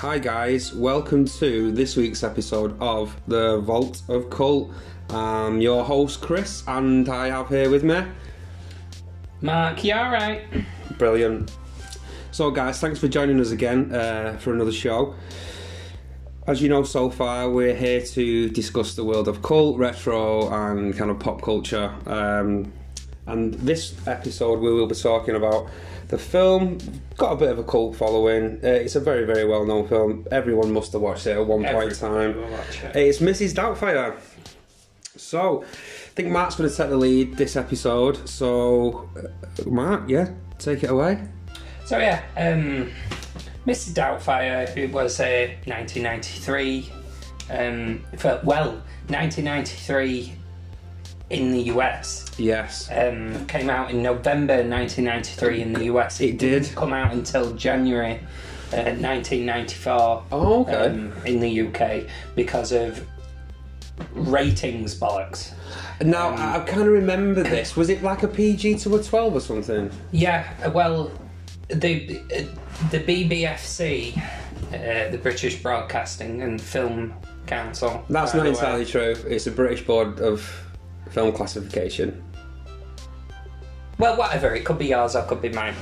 Hi guys, welcome to this week's episode of The Vault of Cult. I'm your host Chris, and I have here with me Mark. You alright? Brilliant. So guys, thanks for joining us again for another show. As you know, so far we're here to discuss the world of cult, retro and kind of pop culture. And this episode we will be talking about the film. Got a bit of a cult following. It's a very, very well known film. Everyone must have watched it at one point in time. It's Mrs. Doubtfire. So, I think Mark's going to take the lead this episode. So, Mark, take it away. So Mrs. Doubtfire, it was 1993. 1993 in the US. Yes. Came out in November 1993 in the US. It did. Didn't come out until January 1994. Oh, okay. In the UK because of ratings bollocks. Now, I kind of remember this. Was it like a PG to a 12 or something? Yeah, well, the BBFC, the British Broadcasting and Film Council. That's not entirely true. It's the British Board of Film Classification. Well, whatever. It could be yours or it could be mine.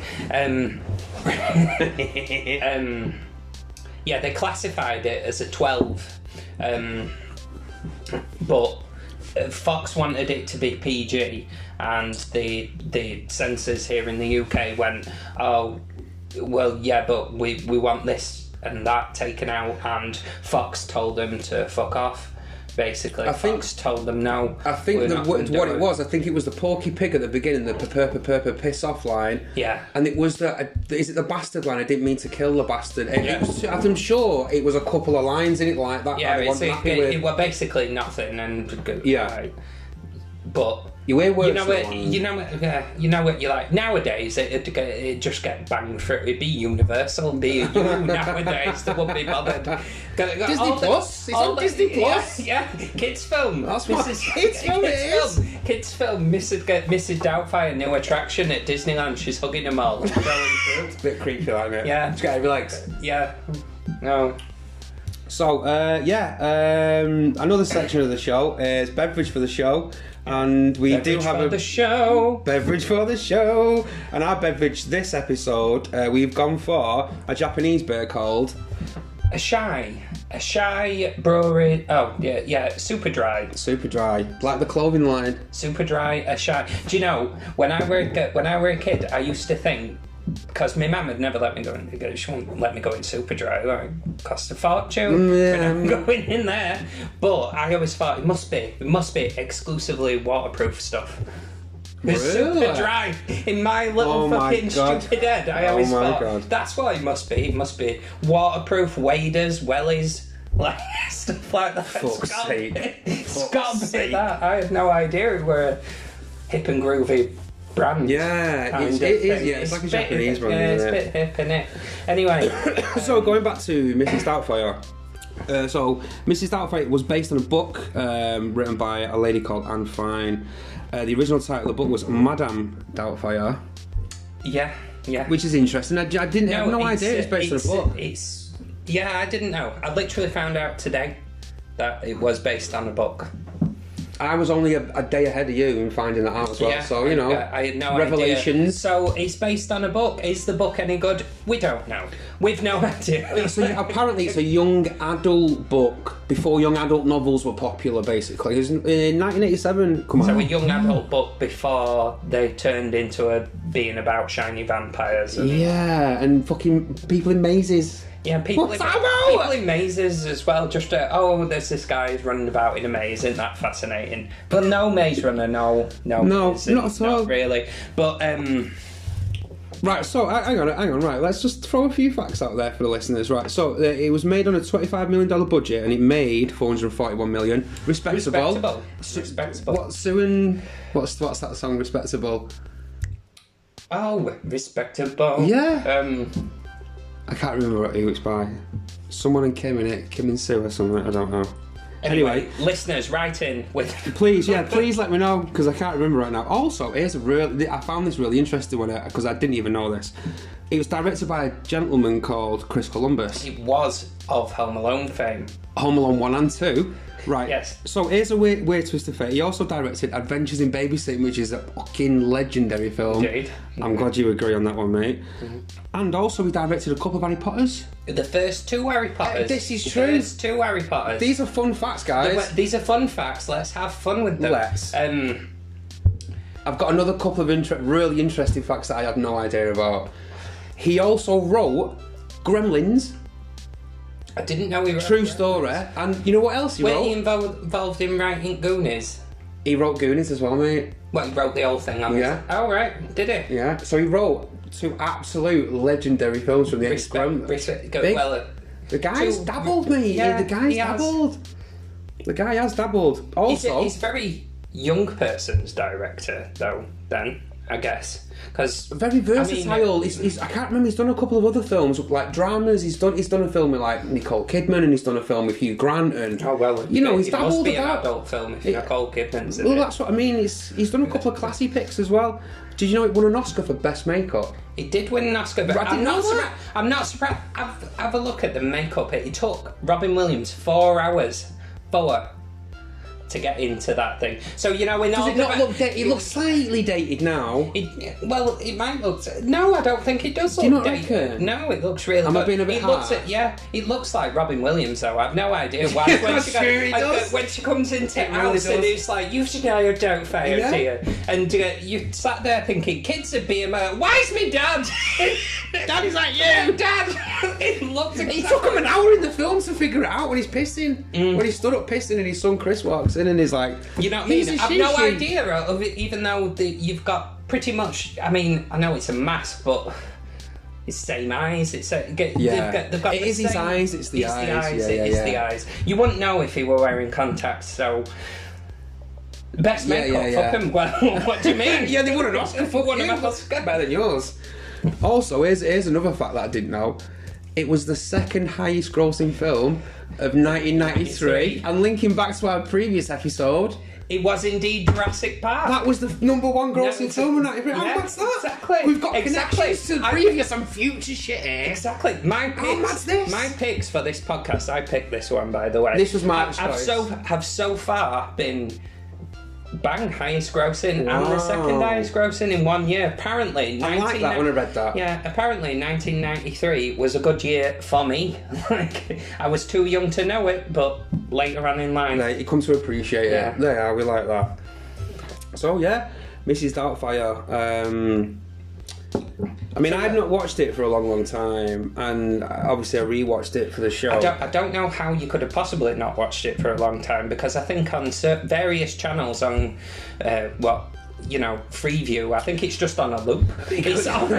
They classified it as a 12. But Fox wanted it to be PG, and the censors here in the UK went, oh, well, yeah, but we want this and that taken out, and Fox told them to fuck off. Basically, Fox told them no. I think what it was, I think it was the Porky Pig at the beginning, the purr piss off line. Yeah. And it was is it the bastard line? I didn't mean to kill the bastard. I'm sure it was a couple of lines in it like that. Yeah, it was basically nothing, and yeah. But you hear words. You know what you like nowadays. It just get banged through. It'd be universal. Nowadays they wouldn't be bothered. Disney Plus. It's on Disney Plus. Yeah, kids film. That's what kids film. Kids film. Mrs. Doubtfire, new attraction at Disneyland. She's hugging them all. It's a bit creepy, like it. Yeah, just gotta relax. Yeah. No. So another section of the show is beverage for the show. And we do have a beverage for the show. And our beverage this episode, we've gone for a Japanese beer called a shy brewery. Oh yeah, super dry, like the clothing line. Super dry, a shy. Do you know when I were a kid, I used to think, because my mum would never let me go in. She wouldn't let me go in super dry. Like, cost a fortune when I'm going in there. But I always thought it must be exclusively waterproof stuff. It's super dry. In my little stupid head, I always thought that's what it must be. It must be waterproof waders, wellies, like stuff like that. Fuck's sake. It's got to be that. I had no idea we were hip and groovy brand. Yeah, it is. Yeah, it's like a Japanese brand. Yeah, it's a bit hip, innit? Anyway, so going back to Mrs. Doubtfire. So Mrs. Doubtfire was based on a book written by a lady called Anne Fine. The original title of the book was Madame Doubtfire. Yeah. Which is interesting. I didn't have no idea it's based on a book. I didn't know. I literally found out today that it was based on a book. I was only a day ahead of you in finding that out as well, so, I had no revelations. Idea. So, it's based on a book. Is the book any good? We don't know. We've no idea. So, apparently it's a young adult book before young adult novels were popular, basically. It was in 1987 come out. So, a young adult book before they turned into being about shiny vampires. And fucking people in mazes. Yeah, people in mazes as well. Just there's this guy who's running about in a maze. Isn't that fascinating? But no maze runner, no, not at all. Not really. But right. So hang on. Right, let's just throw a few facts out there for the listeners. Right. So it was made on a $25 million budget, and it made $441 million. Respectable. What's that song? Respectable. Oh, respectable. Yeah. I can't remember who it's by. Someone and Kim in it. Kim and Sue or something. I don't know. Anyway, listeners, write in with... Please let me know, because I can't remember right now. Also, I found this really interesting one, because I didn't even know this. It was directed by a gentleman called Chris Columbus. It was of Home Alone fame. Home Alone 1 and 2. Right. Yes. So here's a weird twist of fate. He also directed Adventures in Babysitting, which is a fucking legendary film. Indeed. I'm glad you agree on that one, mate. Mm-hmm. And also he directed a couple of Harry Potters. The first 2 Harry Potters. This is true. The first 2 Harry Potters. These are fun facts, guys. These are fun facts. Let's have fun with them. Let's. I've got another couple of really interesting facts that I had no idea about. He also wrote Gremlins. I didn't know he wrote True story. And you know what else he wrote? Were he involved in writing Goonies? He wrote Goonies as well, mate. Well, he wrote the whole thing, yeah. Oh, right. Did he? Yeah. So he wrote 2 absolute legendary films from the 80s. The guy's dabbled, mate. Yeah, the guy's dabbled. The guy has dabbled. Also... He's very young person's director, though, then, I guess. Cause, very versatile. I can't remember. He's done a couple of other films, like dramas. He's done a film with like Nicole Kidman, and he's done a film with Hugh Grant. And he's dabbled must be about. An adult film if Nicole Kidman's in it. Well, that's what I mean. He's done a couple of classy picks as well. Did you know it won an Oscar for best makeup? He did win an Oscar, but I'm not surprised. Have a look at the makeup. It took Robin Williams 4 hours to get into that thing. So, in Does it not look dated? It looks slightly dated now. It might look... No, I don't think it does look dated. Do you not reckon? No, it looks really good. Am I being a bit hard? It looks like Robin Williams, though. I've no idea why. When she comes into the house and it's like, you should know your Doubtfire, dear. And you sat there thinking, kids would be why's me dad? Daddy's like, you! Dad! It looks exactly... It took him an hour in the film to figure it out when he's pissing. When he stood up pissing and his son Chris walks in and he's like... You know what I mean? I've no idea of it, even though you've got pretty much... I mean, I know it's a mask, but... It's the same eyes. They've got it is his eyes, it's the eyes. It's the eyes. You wouldn't know if he were wearing contacts, so... Best makeup, fuck him. Well, what do you mean? Yeah, they won an Oscar for one of them. Better than yours. Also, here's another fact that I didn't know. It was the second highest grossing film of 1993. And linking back to our previous episode... It was indeed Jurassic Park. That was the number 1 grossing film of 93. How mad's that? Exactly. We've got connections to previous and future shit here. Exactly. How mad's this? My picks for this podcast, I picked this one, by the way. This was my choice. Have so far been... Bang, highest grossing and the second highest grossing in 1 year. Apparently, I like that when I read that. Yeah, apparently 1993 was a good year for me. I was too young to know it, but later on in life, you come to appreciate it. Yeah, we like that. So yeah, Mrs. Doubtfire. I mean, I've not watched it for a long time, and obviously I rewatched it for the show. I don't know how you could have possibly not watched it for a long time, because I think on various channels on, Freeview, I think it's just on a loop. It's on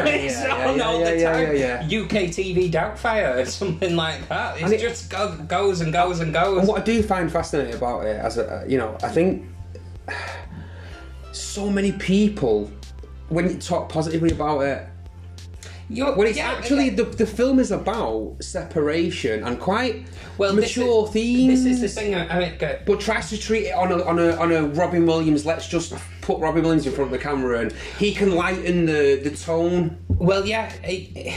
all the time. UK TV Doubtfire or something like that. It just goes and goes and goes. And what I do find fascinating about it, I think so many people, when you talk positively about it, the film is about separation and quite mature themes. This is the thing, but tries to treat it on a Robin Williams. Let's just put Robin Williams in front of the camera and he can lighten the tone. Well, yeah, it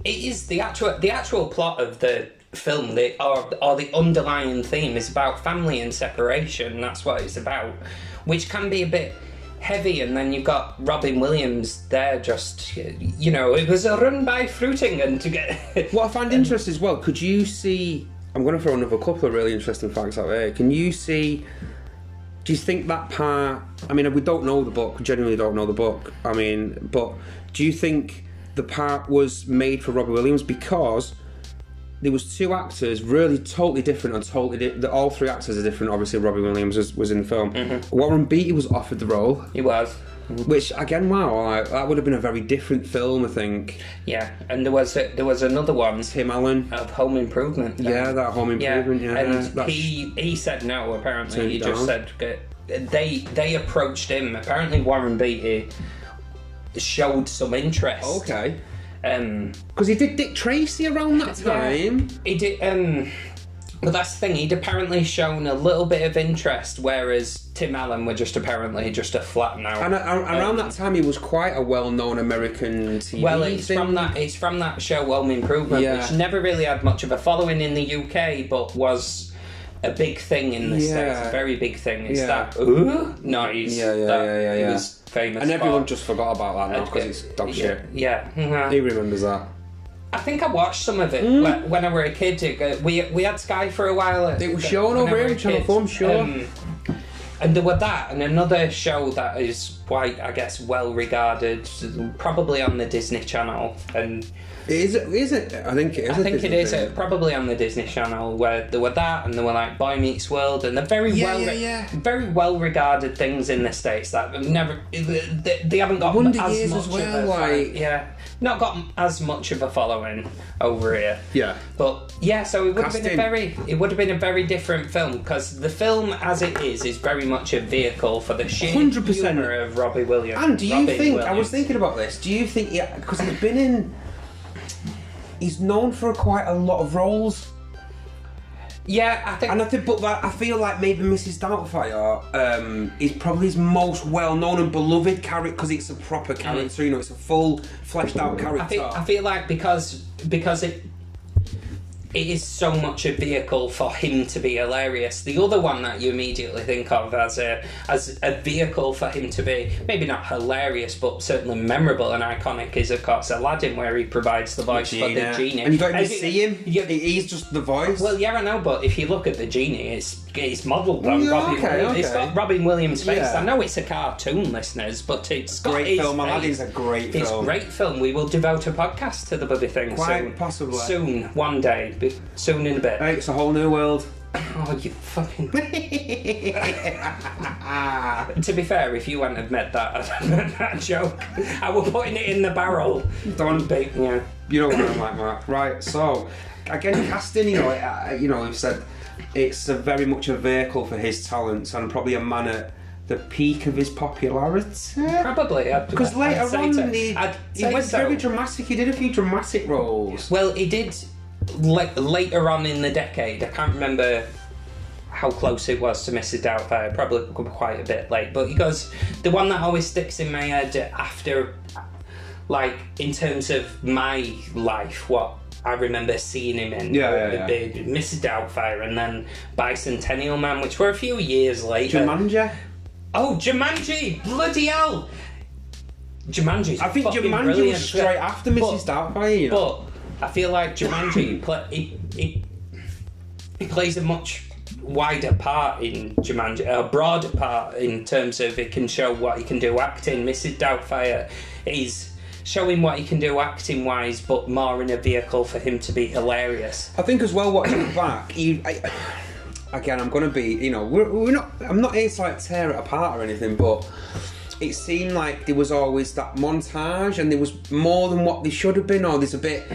is the actual plot of the film. Or the underlying theme is about family and separation. That's what it's about, which can be a bit heavy, and then you've got Robin Williams there just, it was a run by fruiting and to get... What I find interesting as well, could you see... I'm going to throw another couple of really interesting facts out there. Can you see... Do you think that part... I mean, we don't know the book, genuinely don't know the book. I mean, but do you think the part was made for Robin Williams because... There was 2 actors, really totally different and all 3 actors are different. Obviously, Robin Williams was in the film. Mm-hmm. Warren Beatty was offered the role. He was. Which, again, that would have been a very different film, I think. Yeah, and there was another one. Tim Allen. Of Home Improvement. Yeah, that Home Improvement, yeah. And he said no, apparently. He just said... They approached him. Apparently, Warren Beatty showed some interest. Okay. Because he did Dick Tracy around that time. Yeah, he did. But that's the thing, he'd apparently shown a little bit of interest, whereas Tim Allen were just apparently just a flat now. And around that time, he was quite a well-known American TV Well, it's thing. from that show Home Improvement, Yeah. which never really had much of a following in the UK, but was a big thing in the States, a very big thing. It's that noise. Yeah. It was famous and everyone for. just forgot about that now because it's dog shit. Yeah. He remembers that. I think I watched some of it when I were a kid. We had Sky for a while. It was shown over here, Channel 4, I'm sure. And there were that, and another show that is quite, I guess, well regarded, probably on the Disney Channel. And Is it? I think it is. I think it is probably on the Disney Channel, where there were that, and there were like Boy Meets World, and the very well regarded things in the States that have never they haven't got Wonder as Years much as well, of a like not got as much of a following over here. Yeah. But yeah, so it would have been a very different film, because the film as it is very much a vehicle for the sheer 100% humour of Robbie Williams. And do you think, I was thinking about this, do you think, because he's known for quite a lot of roles. Yeah, I think, but I feel like maybe Mrs. Doubtfire is probably his most well-known and beloved character, because it's a proper character, it's a full, fleshed-out character. I feel like because it is so much a vehicle for him to be hilarious. The other one that you immediately think of as a vehicle for him to be maybe not hilarious but certainly memorable and iconic is of course Aladdin, where he provides the voice for the genie. And you don't even see him. He's just the voice. Well, yeah, I know, but if you look at the genie, it's modelled on Robin Williams. It's got Robin Williams' face. Yeah. I know it's a cartoon, listeners, but it's got great his film. face. Aladdin's a great film. It's a great film. We will devote a podcast to the bloody thing Quite possibly. soon, one day, soon in a bit. Hey, it's a whole new world. Oh, you fucking... To be fair, if you hadn't have met that joke, I was putting it in the barrel. Don't be... Yeah. You know what I'm like, Mark. Right, so, again, casting, we've said it's very much a vehicle for his talents and probably a man at the peak of his popularity. Probably. Because later on, he went so. very dramatic. He did a few dramatic roles. Well, he did... later on in the decade, I can't remember how close it was to Mrs. Doubtfire, probably quite a bit late, but because the one that always sticks in my head after, like, in terms of my life, what I remember seeing him in, Mrs. Doubtfire, and then Bicentennial Man, which were a few years later. Jumanji? Oh, Jumanji! Bloody hell! Jumanji's I think fucking Jumanji brilliant. was straight after Mrs. Doubtfire, But I feel like Jumanji, he plays a much wider part in Jumanji, a broader part in terms of it can show what he can do acting. Mrs. Doubtfire is showing what he can do acting wise, but more in a vehicle for him to be hilarious. I think as well, watching it back, again, I'm going to be, I'm not here to like tear it apart or anything, but it seemed like there was always that montage and there was more than what there should have been, or it's a bit,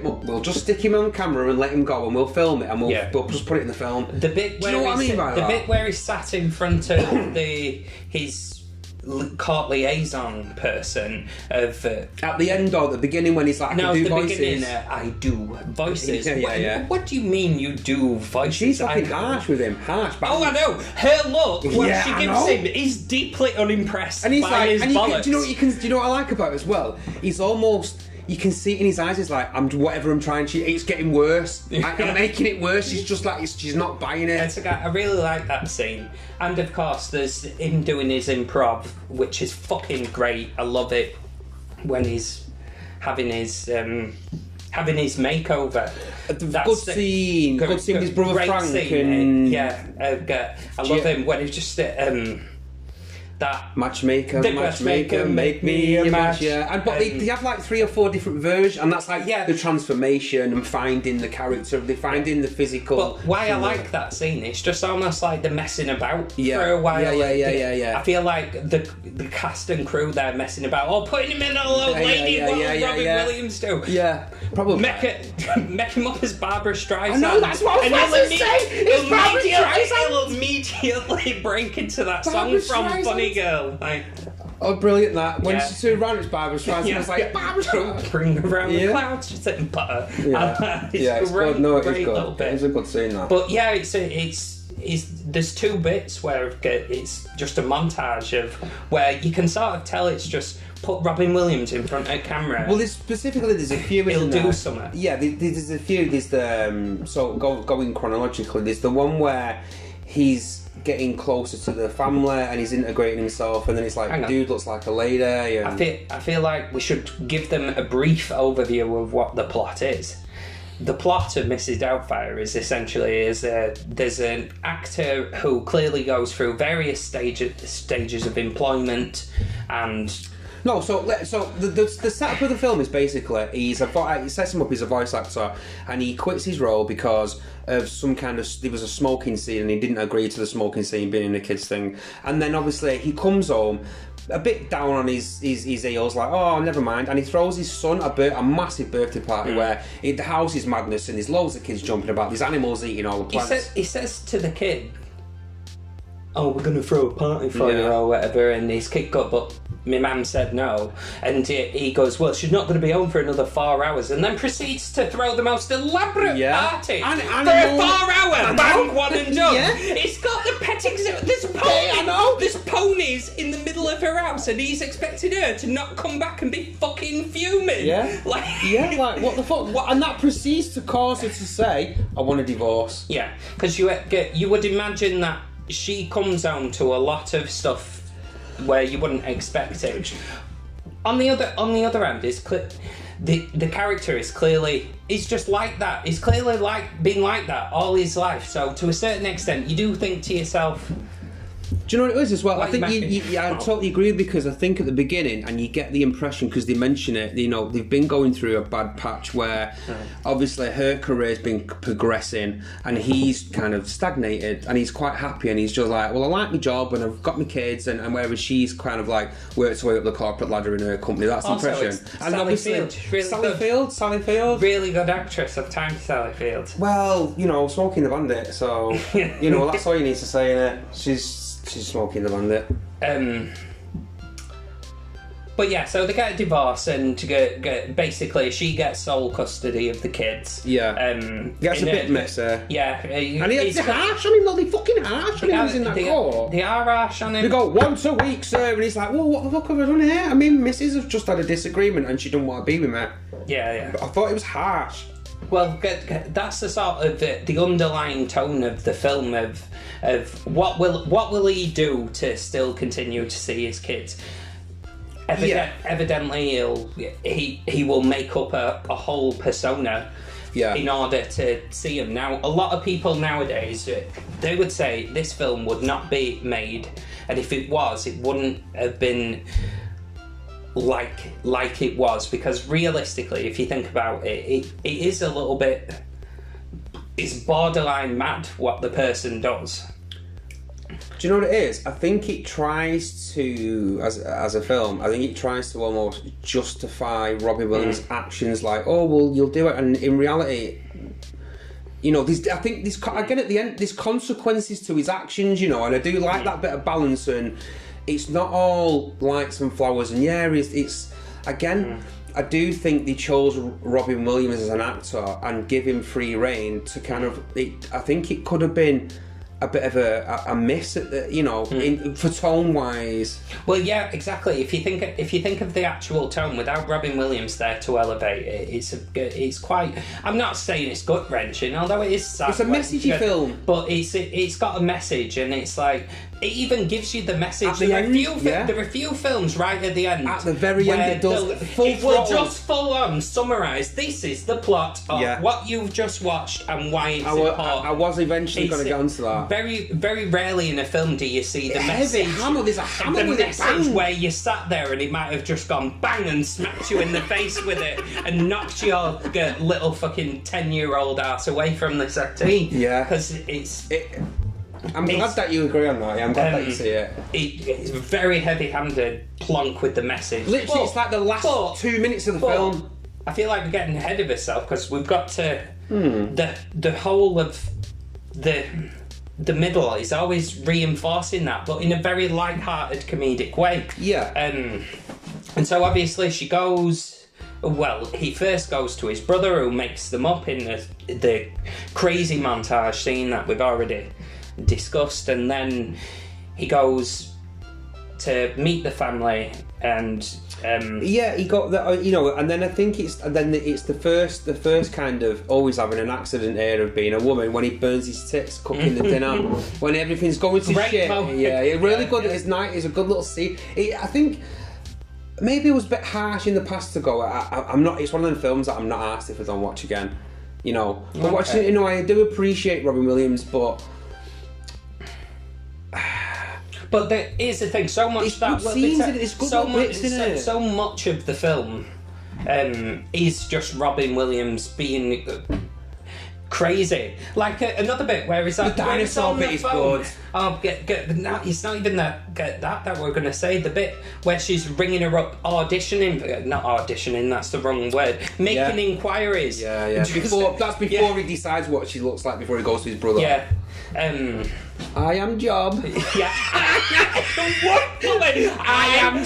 we'll just stick him on camera and let him go and we'll film it and we'll just put it in the film. The bit where Do you know what I mean by that? The bit where he sat in front of his court liaison person of... At the end or the beginning when he's like, I can do voices. Beginning, I do voices. Yeah. What do you mean you do voices? She's fucking harsh with him, harsh. Oh, I know. Her look, when she gives him, he's deeply unimpressed and he's by like, his bollocks. Do you know what I like about it as well? He's almost... You can see it in his eyes. He's like, whatever I'm trying. It's getting worse. I'm making it worse. She's just like, she's not buying it. I really like that scene. And of course, there's him doing his improv, which is fucking great. I love it when he's having his makeover. Good scene with his brother Frank. I love him when he's just that matchmaker, make me a match. Yeah, but they have like 3 or 4 different versions, and that's like the transformation and finding the character, they finding the physical. But why I like that scene, it's just almost like the messing about for a while. Yeah. I feel like the cast and crew there messing about, putting him in a little lady, what will Robin Williams do? Yeah, probably. Make him up as Barbara Streisand. I know, that's what I was about to say! He'll immediately break into that song from Funny Girl. Oh, brilliant that. When Yeah. she turned around, it's Barbara Streisand. I was like, Barbara Streisand. Bring around the Yeah. clouds, just sitting butter. Yeah, It's it's great, good. No, it's great little good. bit. It's a good scene, that. But yeah, it's there's two bits where it's just a montage of where you can sort of tell it's just put Robin Williams in front of camera. Well, there's a few. He'll isn't do there? something. Yeah, there's a few. There's the going chronologically. There's the one where he's getting closer to the family and he's integrating himself, and then it's like, dude looks like a lady. And... I feel like we should give them a brief overview of what the plot is. The plot of Mrs. Doubtfire is essentially there's an actor who clearly goes through various stages of employment and. No, so the setup of the film is basically it sets him up as a voice actor, and he quits his role because of some kind of there was a smoking scene and he didn't agree to the smoking scene being in the kids thing, and then obviously he comes home a bit down on his heels, like, oh, never mind, and he throws his son a massive birthday party where the house is madness and there's loads of kids jumping about, there's animals eating all the plants. He says to the kid, oh, we're going to throw a party for you or whatever, and he's kicked up, but my mum said no, and he goes, well, she's not going to be home for another 4 hours, and then proceeds to throw the most elaborate party for a 4-hour bang one and done. It's got the petting zoo. There's ponies in the middle of her house, and he's expecting her to not come back and be fucking fuming. Like what the fuck? And that proceeds to cause her to say, I want a divorce. Yeah, because you would imagine that she comes home to a lot of stuff where you wouldn't expect it. On the other hand, the character is clearly just like that. He's clearly been like that all his life. So to a certain extent, you do think to yourself, do you know what it is as well? I think I totally agree, because I think at the beginning, and you get the impression because they mention it, you know, they've been going through a bad patch where obviously her career's been progressing and he's kind of stagnated and he's quite happy and he's just like, well, I like my job and I've got my kids, and whereas she's kind of like worked her way up the corporate ladder in her company. That's the impression. And Sally Field. Really good actress. I've timed Sally Field. Well, you know, Smoking the Bandit, so you know, that's all you need to say in it. She's Smoking the Bandit. But yeah, so they get a divorce, and to get basically she gets sole custody of the kids. Yeah. Gets a bit messy. Yeah. And it's harsh on him, though. They're fucking harsh on him. He's in that court. They are harsh on him. They go, once a week, sir, and he's like, well, what the fuck have I done here? I mean, Mrs. has just had a disagreement and she didn't want to be with me. Yeah. But I thought it was harsh. Well, that's the sort of the underlying tone of the film of what will he do to still continue to see his kids. Evidently, he will make up a whole persona in order to see him. Now, a lot of people nowadays, they would say this film would not be made, and if it was, it wouldn't have been like it was, because realistically, if you think about it, it is a little bit, it's borderline mad what the person does. Do you know what it is? I think it tries to, as a film, I think it tries to almost justify Robin Williams' actions, like, oh, well, you'll do it, and in reality, you know, again at the end, there's consequences to his actions, you know, and I do like that bit of balance, and it's not all lights and flowers, and it's again, I do think they chose Robin Williams as an actor and give him free rein to kind of, I think it could have been a bit of a miss at the, you know, for tone wise. Well, yeah, exactly. If you think of the actual tone without Robin Williams there to elevate it, it's quite. I'm not saying it's gut wrenching, although it is sad. It's a messagey film, but it's got a message, and it's like it even gives you the message. At the end, there are a few films right at the end. At the very end, it does. It will just full on summarise. This is the plot of what you've just watched and why it's important. I was eventually going to get onto that. Very, very rarely in a film do you see the message. There's a hammer the with message it. Where you sat there and it might have just gone bang and smacked you in the face with it and knocked your little fucking 10-year-old ass away from the settee. Yeah. Because I'm glad that you agree on that. Yeah, I'm glad that you see it. It's very heavy-handed, plonk with the message. Literally, it's like the last 2 minutes of the film. I feel like we're getting ahead of ourselves because we've got to the whole of the the middle is always reinforcing that, but in a very light-hearted comedic way. Yeah. And so obviously she goes. Well, he first goes to his brother, who makes them up in the crazy montage scene that we've already discussed, and then he goes to meet the family, and he got that, and then I think it's the first kind of always having an accident here of being a woman when he burns his tits cooking the dinner when everything's going to Great shit. moment. Yeah, really good. Yeah. It's nice. It's a good little scene. I think. Maybe it was a bit harsh in the past to go. I'm not. It's one of them films that I'm not asked if I don't watch again. But watching it, I do appreciate Robin Williams, but. But here's the thing: so much it's good scenes, it's good bits in it. So much of the film is just Robin Williams being crazy. Like another bit where he's like, the dinosaur bit is good. Oh, it's not even that we're gonna say. The bit where she's ringing her up, not auditioning. That's the wrong word. Making inquiries. Yeah. That's before he decides what she looks like before he goes to his brother. Yeah. I am Job. Yeah. What woman? I am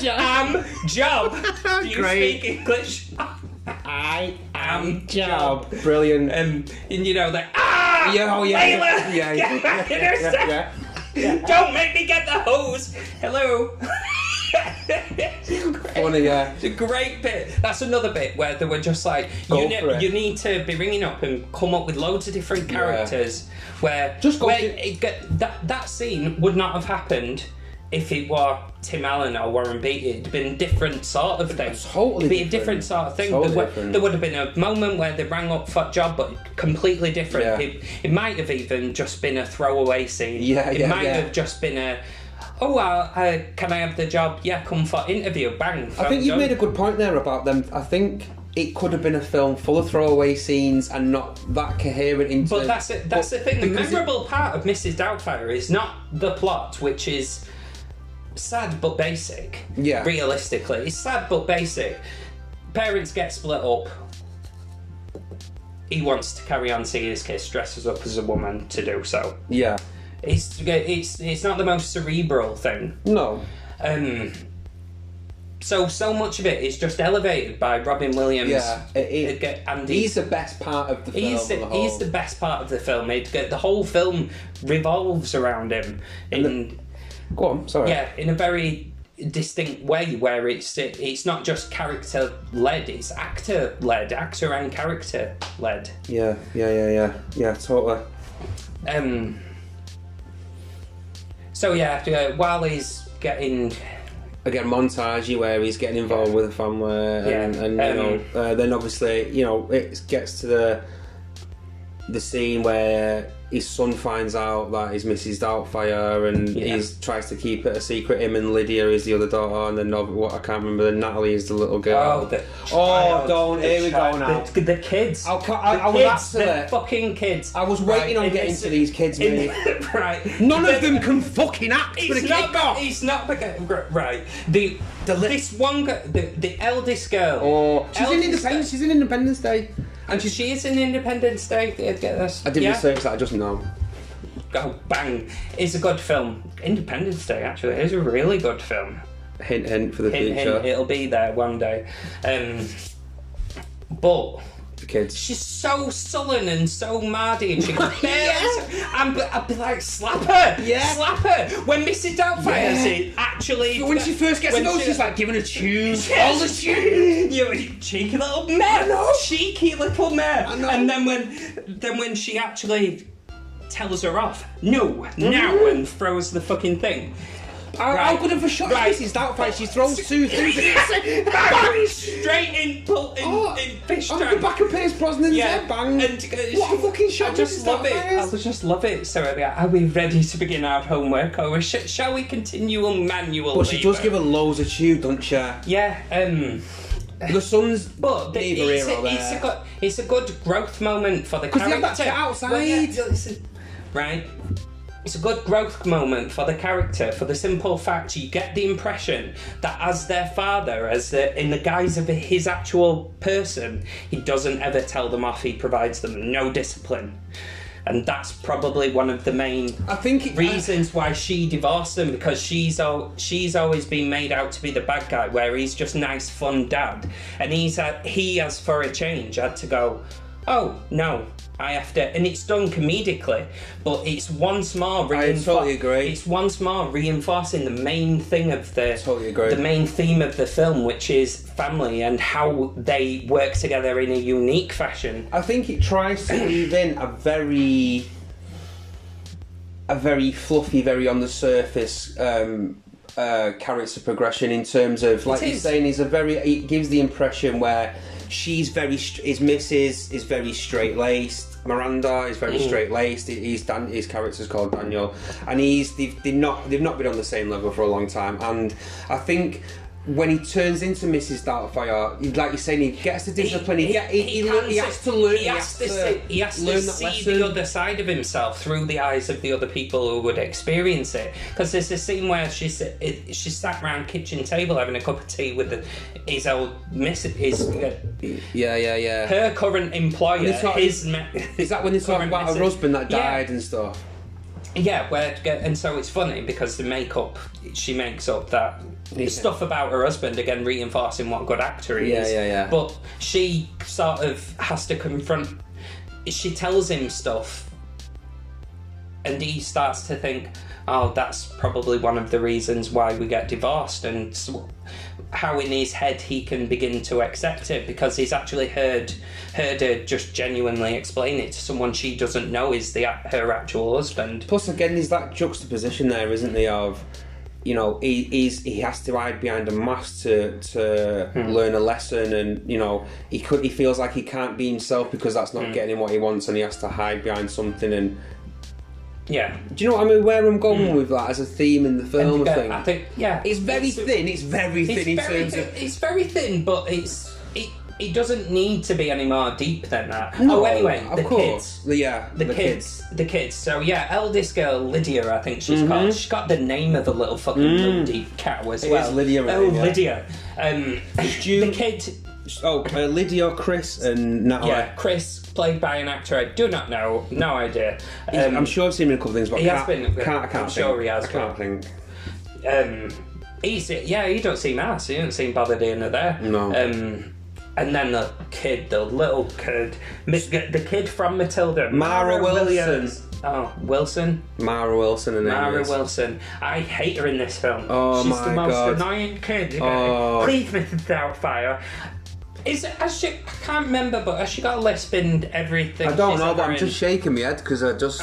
Job. Do you speak English? I am Job. Brilliant. And that. Yeah. Get back in her set. Don't make me get the hose. Hello. Funny, yeah. It's a great bit. That's another bit where they were just like, you need to be ringing up and come up with loads of different characters. Where that scene would not have happened if it were Tim Allen or Warren Beatty. It'd been a different sort of thing. Totally It'd be a different sort of thing. Totally there would have been a moment where they rang up for a job, but completely different. Yeah. It might have even just been a throwaway scene. It might have just been can I have the job? Yeah, come for interview. Bang. I think you've made a good point there about them. I think it could have been a film full of throwaway scenes and not that coherent. But that's it. That's the thing. The memorable part of Mrs. Doubtfire is not the plot, which is sad but basic. Yeah. Realistically, it's sad but basic. Parents get split up. He wants to carry on seeing his kids, dresses up as a woman to do so. Yeah. It's not the most cerebral thing. No. So much of it is just elevated by Robin Williams. Yeah, and he's the best part of the film. He's the best part of the film. The whole film revolves around him. Go on, sorry. Yeah, in a very distinct way, where it's not just character led, it's actor led, actor and character led. Yeah, totally. So yeah, while he's getting. Again, montage where he's getting involved with the family, and then obviously it gets to the scene where his son finds out that he's Mrs. Doubtfire, and he tries to keep it a secret. Him and Lydia is the other daughter, and then I can't remember. Then Natalie is the little girl. Here we go now. The kids. I was absolutely the fucking kids. I was waiting on getting to these kids, mate. Right. None of them can fucking act for the kick off. It's not right. This one girl, the eldest girl. Oh, she's in Independence Day. And she is in Independence Day. Get this. I didn't research that. I just know. Oh, bang! It's a good film. Independence Day actually is a really good film. Hint, hint for the future. Hint, it'll be there one day. But the kids. She's so sullen and so mardy, and she I'd be like, slap her! Yeah. Slap her! When Mrs. Doubtfire actually... When she first gets to know, she's like giving a tune. All the tune! You cheeky little mare! Cheeky little mare! I know. And then when she actually tells her off, now, and throws the fucking thing... How good of a shot is Mrs. Doubtfire? She throws two things bang! Straight in fish tank. On the back of Pierce Brosnan's head, bang! And, what a fucking shot! I just love it. I just love it. So, are we ready to begin our homework, or shall we continue on manual? But she does give her loads of chew, doesn't she? Yeah. The son's it's a good growth moment for the character. Because they have that outside. Right. It's a good growth moment for the character, for the simple fact you get the impression that as their father, in the guise of his actual person, he doesn't ever tell them off, he provides them no discipline. And that's probably one of the main reasons why she divorced him, because she's always been made out to be the bad guy, where he's just nice, fun dad. And he has, for a change, had to go, oh, no, I have to... And it's done comedically, but it's once more... I totally agree. It's once more reinforcing the main thing of the... Totally agree. The main theme of the film, which is family and how they work together in a unique fashion. I think it tries to weave in a very fluffy, very on the surface character progression in terms of, like you're saying, it gives the impression where his missus is very straight-laced. Miranda is very straight-laced. His character's called Daniel, and they've not been on the same level for a long time. And I think when he turns into Mrs. Doubtfire, like you're saying, he gets the discipline. He has to learn. He has to see the other side of himself through the eyes of the other people who would experience it. Because there's a scene where she sat around kitchen table having a cup of tea with his old missus. Her current employer. Is that when they talk about her husband that died and stuff? Yeah, and so it's funny because she makes up that stuff about her husband, again reinforcing what a good actor he is. Yeah. But she sort of has to confront. She tells him stuff, and he starts to think, "Oh, that's probably one of the reasons why we get divorced." And so how in his head he can begin to accept it, because he's actually heard her just genuinely explain it to someone she doesn't know is her actual husband. Plus, again, there's that juxtaposition there, isn't there, of, you know, he has to hide behind a mask to learn a lesson, and, you know, he feels like he can't be himself because that's not getting him what he wants, and he has to hide behind something. And yeah, do you know what I mean? Where I'm going with that as a theme in the film, I think it's very thin. It's very thin It's very thin, but it doesn't need to be any more deep than that. No, anyway, the kids. The kids. So yeah, eldest girl Lydia, I think she's called. She's got the name of a little fucking moody cow as well. It is Lydia. Lydia. The kid. Lydia, Chris, and Natalie. Yeah, Chris, played by an actor I do not know, no idea. I'm sure I've seen him in a couple of things, but I'm sure he has. I can't think. He don't seem ass. He don't seem bothered in there. No. And then the little kid, the kid from Matilda, Mara Wilson. Williams. Oh, Wilson? Mara Wilson. Mara Wilson. I hate her in this film. Oh, she's my the most God. annoying kid. Oh. Please, Mrs. Doubtfire. I can't remember, but has she got a lisp and everything? I don't know, but I'm just shaking my head because I just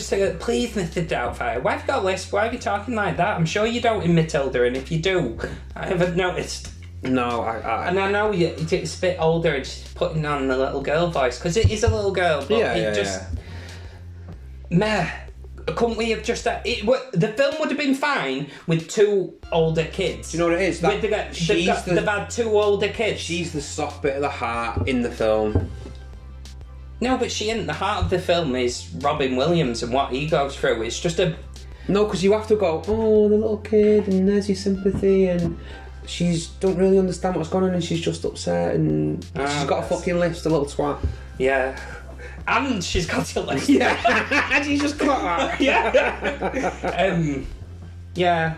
say, please, Mr. Doubtfire, why have you got a lisp? Why are you talking like that? I'm sure you don't in Matilda, and if you do, I haven't noticed. No, and I know it's a bit older and she's putting on the little girl voice, because it is a little girl, but meh. Couldn't we have just... the film would have been fine with two older kids. Do you know what it is? They've had two older kids. She's the soft bit of the heart in the film. No, but she isn't. The heart of the film is Robin Williams and what he goes through. It's just a... No, because you have to go, oh, the little kid, and there's your sympathy, and she's don't really understand what's going on, and she's just upset, and she's got a fucking list, a little twat. Yeah. And she's got a list. Yeah. And she's just got that. Yeah. Yeah.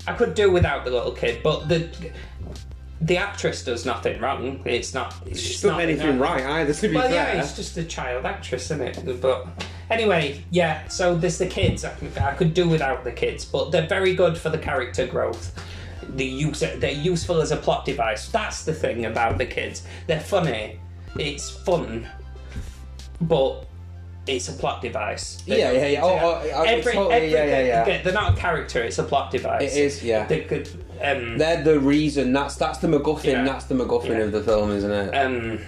I could do without the little kid, but the actress does nothing wrong. She's not done anything right either, to be fair. Yeah, it's just a child actress, isn't it? But anyway, yeah, so there's the kids. I could do without the kids, but they're very good for the character growth. They're useful as a plot device. That's the thing about the kids. They're funny. It's fun. But it's a plot device. Yeah. They're not a character, it's a plot device. It is, yeah. They're the reason. That's the MacGuffin. Yeah. That's the MacGuffin of the film, isn't it?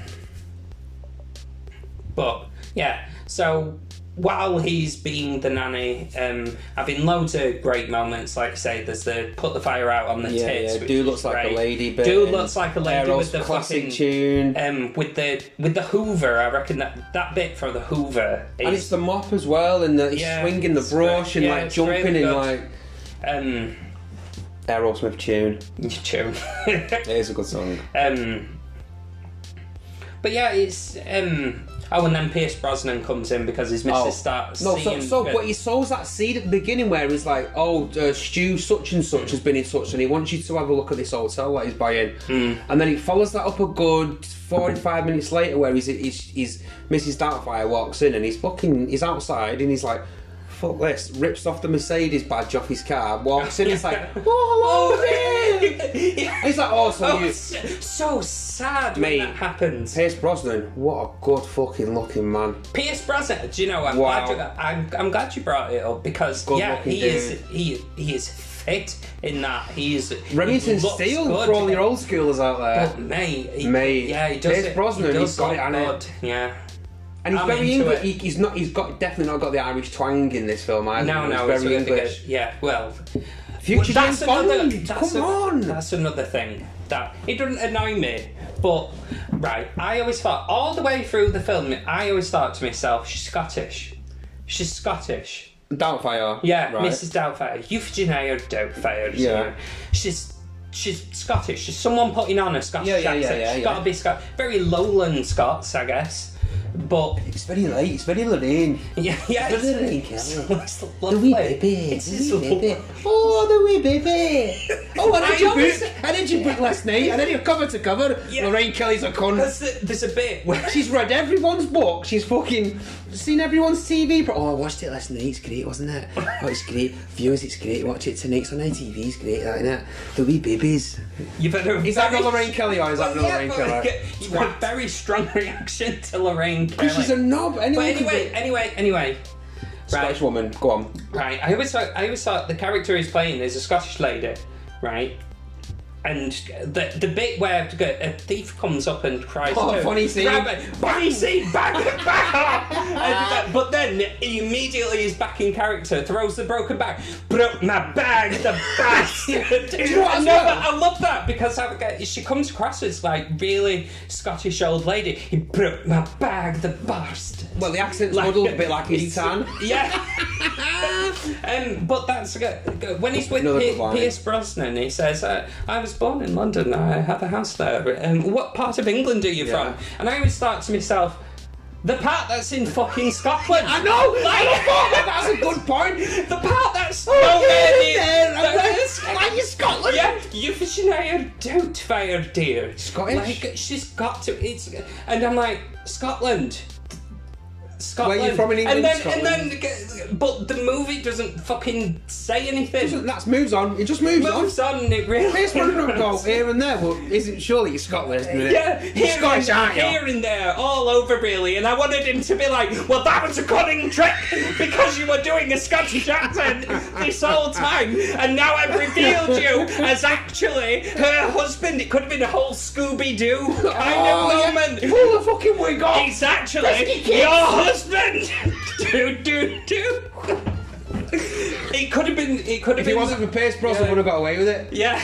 But yeah, so while he's being the nanny, having loads of great moments, like I say, there's the put the fire out on the tits. Yeah, Dude looks like a lady. Dude looks like a lady with the classic fucking tune. With the Hoover, I reckon that bit from the Hoover. And it's the mop as well, and he's swinging the brush and like jumping in like. Aerosmith tune. Tune. It is a good song. But yeah, it's oh, and then Pierce Brosnan comes in because his missus starts seeing... But he sows that seed at the beginning where he's like, Stu such and such has been in touch and he wants you to have a look at this hotel that he's buying. And then he follows that up a good 45 minutes later where he's Mrs. Doubtfire walks in and he's outside and he's like, fuck this, rips off the Mercedes badge off his car, walks in, he's like, oh, hello, yeah. He's like, so sad when that happens. Pierce Brosnan, what a good fucking looking man. Pierce Brosnan, do you know, I'm glad you brought it up because, he is fit in that. He's Remington Steele for all your old schoolers out there. But mate, he does Pierce it. Brosnan, he's got it, hasn't it? Yeah. And he's very English. He's definitely not got the Irish twang in this film either. No, he's very English. Future James Bond. Come on. That's another thing that it doesn't annoy me. But I always thought all the way through the film, I always thought to myself, she's Scottish. Doubtfire. Yeah, right. Mrs. Doubtfire. Euphigenia Doubtfire. Yeah. She's Scottish. She's someone putting on a Scottish accent. She's got to be Scottish. Very lowland Scots, I guess. But it's very light. It's very Lorraine. Yeah. It's Lorraine, Kelly. It's the wee baby. The wee baby. Oh, the wee baby. Oh, I did your book last night. I did your cover to cover. Yeah. Lorraine Kelly's a cunt. There's a bit where she's read everyone's book. She's fucking seen everyone's TV. I watched it last night. It's great, wasn't it? Oh, it's great. Viewers, it's great. Watch it tonight. It's on ITV. It's great, that, isn't it? The wee babies. Is that not Lorraine Kelly or is that not Lorraine Kelly? You've got a very strong reaction to Lorraine Kelly. Because she's a knob. Anyway. Scottish woman. Go on. Right. I always thought the character he's playing is a Scottish lady, right? And the bit where a thief comes up and cries, funny scene. Funny scene, bang. But then he immediately is back in character, throws the broken bag, broke my bag, the bastard. I love that because she comes across as like really Scottish old lady. He broke my bag, the bastard. Well, the accent's muddled a bit like Eton. Yeah. But that's when he's with Pierce Brosnan. He says, "I was born in London. I have a house there. What part of England are you from?" And I always thought to myself, the part that's in fucking Scotland. I know. That's a good point. The part that's like in Scotland. Yeah, Euphigenia Doubtfire, dear. Scottish. Like she's got to. And I'm like, Scotland. Where are you from in England? And then, but the movie doesn't fucking say anything. That moves on. It just moves on. It really. Pierce Brosnan go here and there, but isn't surely it's Scotland, isn't it? Yeah, you're Scottish, aren't you? Here and there, all over really. And I wanted him to be like, well, that was a cunning trick because you were doing a Scottish accent this whole time, and now I've revealed you as actually her husband. It could have been a whole Scooby-Doo kind of moment. Yeah. Pull the fucking wig off. It's actually your husband. do. It could have been. If it wasn't for Pierce Brosnan, would have got away with it. Yeah.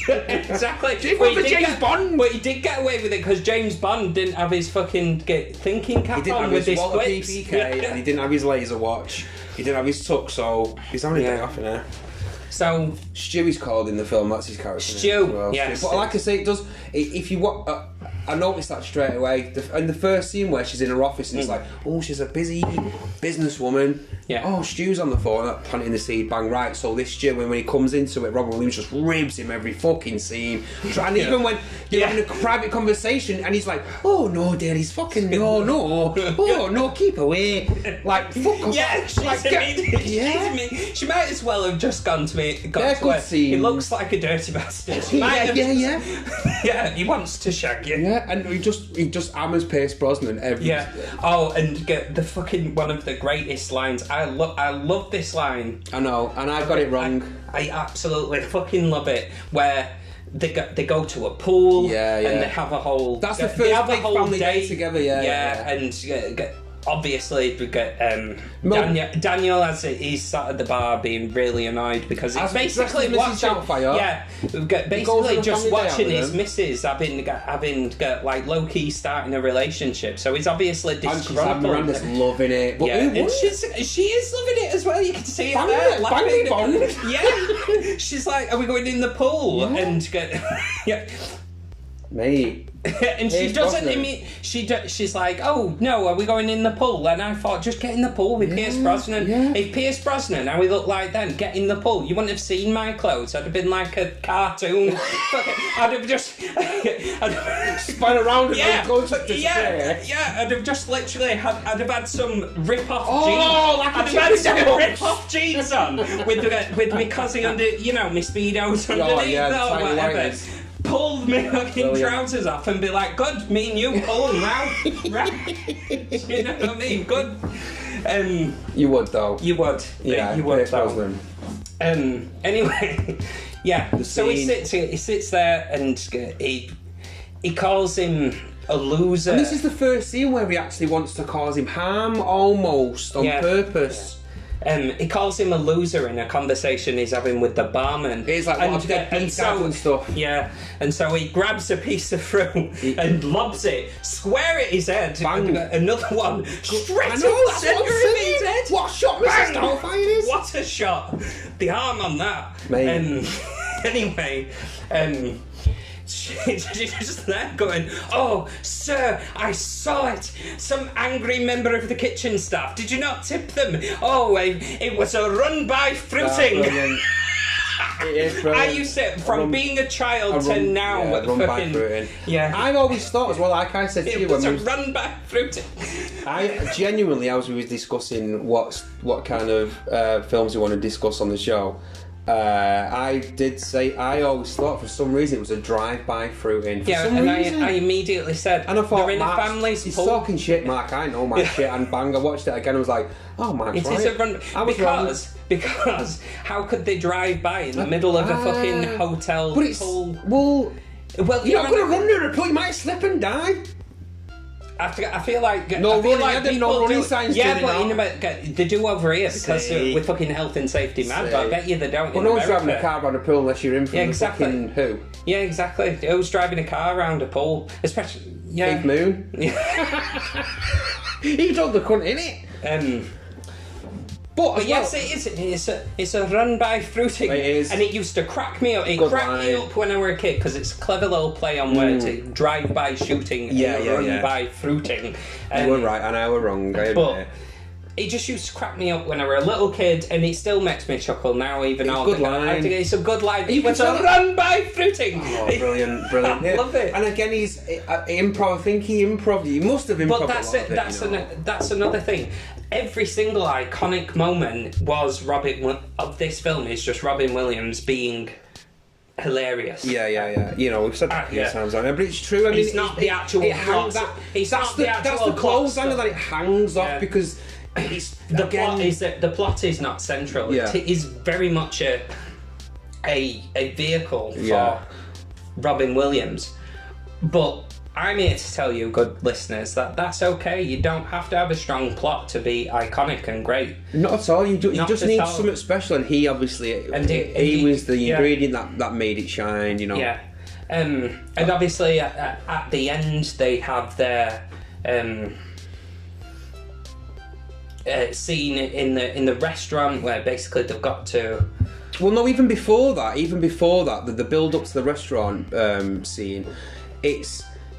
Exactly. But he did get away with it because James Bond didn't have his fucking thinking cap on with his quips. And he didn't have his laser watch. He didn't have his tuck, so he's having a day off in there. So Stewie's called in the film. That's his character. Stu. Yes. But like I say, it does. If you watch. I noticed that straight away. In the first scene where she's in her office and it's like, oh, she's a busy businesswoman. Yeah. Oh, Stu's on the phone, planting the seed, bang, right. So this Stu, when he comes into it, Robin Williams just ribs him every fucking scene. And even when you're having a private conversation and he's like, oh, no, dear, he's fucking, no. Oh, no, keep away. Like, fuck off. Yeah, she might as well have just gone to me. They're good scenes. He looks like a dirty bastard. Yeah, he wants to shag you. Yeah, and he just hammers Pierce Brosnan every. Yeah. Oh, and get the fucking one of the greatest lines. I love this line. I know, and I got it wrong. I absolutely fucking love it. Where they go to a pool. And they have a whole. That's the first big family day together. And obviously we get Daniel as he's sat at the bar being really annoyed because he's basically watching basically just watching his missus having like low-key starting a relationship, so he's obviously disgruntled. Miranda's loving it, but and she is loving it as well. You can see it there laughing. Yeah, she's like, are we going in the pool? And mate, And she doesn't. She's like, "Oh no, are we going in the pool?" And I thought, just get in the pool with Pierce Brosnan. Yeah. If Pierce Brosnan, how he looked like then, get in the pool. You wouldn't have seen my clothes. I'd have been like a cartoon. I'd have just spun around and I'd have just literally I'd have had some rip-off jeans. Like I'd have had some rip-off jeans on with my cosy under, my speedos underneath or whatever. Pull my fucking trousers off and be like, good, me and you pull them round. You know what I mean? Good. You would though. You would. Yeah, you would though. Anyway, yeah. So he sits there and he calls him a loser. And this is the first scene where he actually wants to cause him harm, almost on purpose. He calls him a loser in a conversation he's having with the barman. He's like, and stuff. Yeah, and so he grabs a piece of fruit and lobs it square at his head. Bang. Another one straight up the centre of his head. What a shot Mrs.Doubtfire is! What a shot! The arm on that. Anyway, she's just there going, "Oh, sir, I saw it. Some angry member of the kitchen staff. Did you not tip them? Oh, it was a run-by fruiting." It is brilliant. I used to, from being a child to now, run-by fruiting. Yeah. I've always thought as well, like I said to you, it was a run-by fruiting. I genuinely, as we was discussing what kind of films we want to discuss on the show, I did say I always thought for some reason it was a drive-by fruiting. I immediately said, and I thought, they're in a family's he's pool. talking shit, Mark. I know my shit. And bang, I watched it again. I was like, oh, Mark's right. It is a run because how could they drive by in the middle of a fucking hotel pool? Well, you're not going to run near a pool. You might slip and die. I feel like no running signs. Yeah, but they do over here because with fucking health and safety mad. But I bet you they don't. Well, no one's driving a car around a pool unless you're in from the fucking who. Yeah, exactly. Who's driving a car around a pool? Especially Keith Moon. He told the cunt in it. But yes, it is. It's a run-by fruiting. It is. And it used to crack me up. It cracked me up when I were a kid because it's a clever little play on words. Drive-by shooting and run-by fruiting. You were right and I were wrong. I admit. It just used to crack me up when I were a little kid, and it still makes me chuckle now, even though it's a good line. It's a run-by fruiting. Oh, brilliant. I love it. And again, he's improv. I think he must have improv. But that's another thing. Every single iconic moment of this film is just Robin Williams being hilarious. Yeah. We've said that a few times on it, but it's true. I mean, it's not the actual plot. That's the close angle that it hangs off because. The plot is not central. Yeah. It is very much a vehicle for Robin Williams. But I'm here to tell you, good listeners, that that's okay. You don't have to have a strong plot to be iconic and great. Not at all. You just need something special, and he obviously he was the ingredient that made it shine. Yeah. And obviously at the end they have their scene in the restaurant where basically they've got to. Well, no, even before that, the build up to the restaurant scene,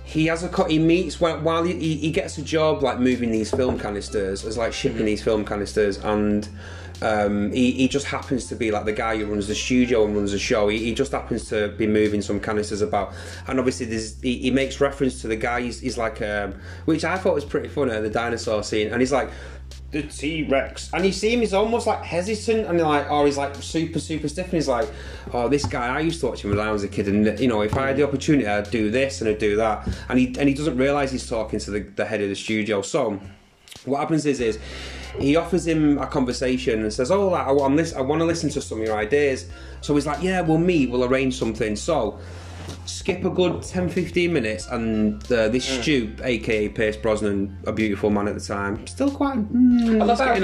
he meets while he gets a job like moving these film canisters, as like shipping these film canisters, and he just happens to be like the guy who runs the studio and runs the show. He just happens to be moving some canisters about, and obviously he makes reference to the guy. He's like, which I thought was pretty funny, the dinosaur scene, and he's like, the T-Rex, and you see him, he's almost like hesitant, and he's like super stiff, and he's like, oh, this guy, I used to watch him when I was a kid, and if I had the opportunity, I'd do this and I'd do that, and he doesn't realise he's talking to the head of the studio. So what happens is he offers him a conversation and says, oh, I want to listen to some of your ideas. So he's like, yeah, we'll arrange something. So skip a good 10-15 minutes, and this Stu, aka Pierce Brosnan, a beautiful man at the time, still quite. I love how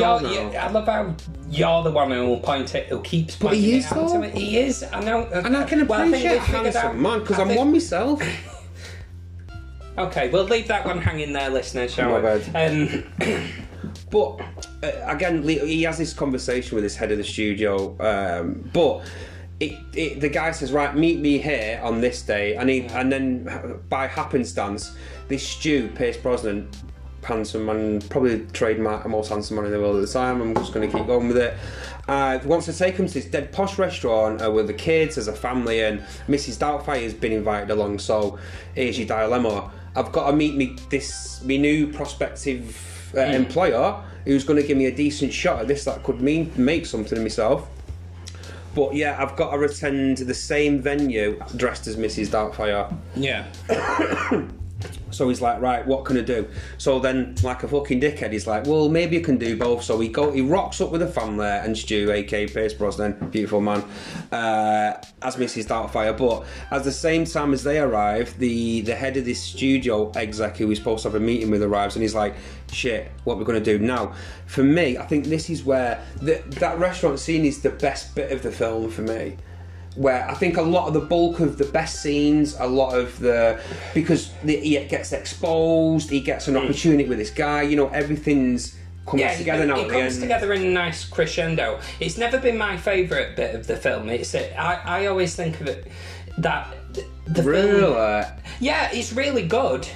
you're the one who keeps pointing it out to me. He is. I know, and I can appreciate a handsome man because I'm one myself. Okay, we'll leave that one hanging there, listeners, shall we? But again, he has this conversation with his head of the studio, but the guy says, right, meet me here on this day, and then by happenstance, this Stu, Pierce Brosnan, handsome man, probably trademark most handsome man in the world at the time. I'm just going to keep going with it. Wants to take him to this dead posh restaurant with the kids as a family, and Mrs. Doubtfire has been invited along. So here's your dilemma: I've got to meet me new prospective employer who's going to give me a decent shot at this that could make something of myself. But yeah, I've got to attend the same venue dressed as Mrs. Doubtfire. Yeah. So he's like, right, what can I do? So then, like a fucking dickhead, he's like, well, maybe you can do both. So he rocks up with a family and Stu, aka Pierce Brosnan, beautiful man, as Mrs. Doubtfire. But at the same time as they arrive, the head of this studio exec who we're supposed to have a meeting with arrives, and he's like, shit, what we're going to do now? For me, I think this is where that restaurant scene is the best bit of the film for me. Where I think a lot of the bulk of the best scenes, because he gets exposed, he gets an opportunity with this guy, you know, everything's coming together now. It comes together in a nice crescendo. It's never been my favourite bit of the film. I always think of it that the really? film. Yeah, it's really good.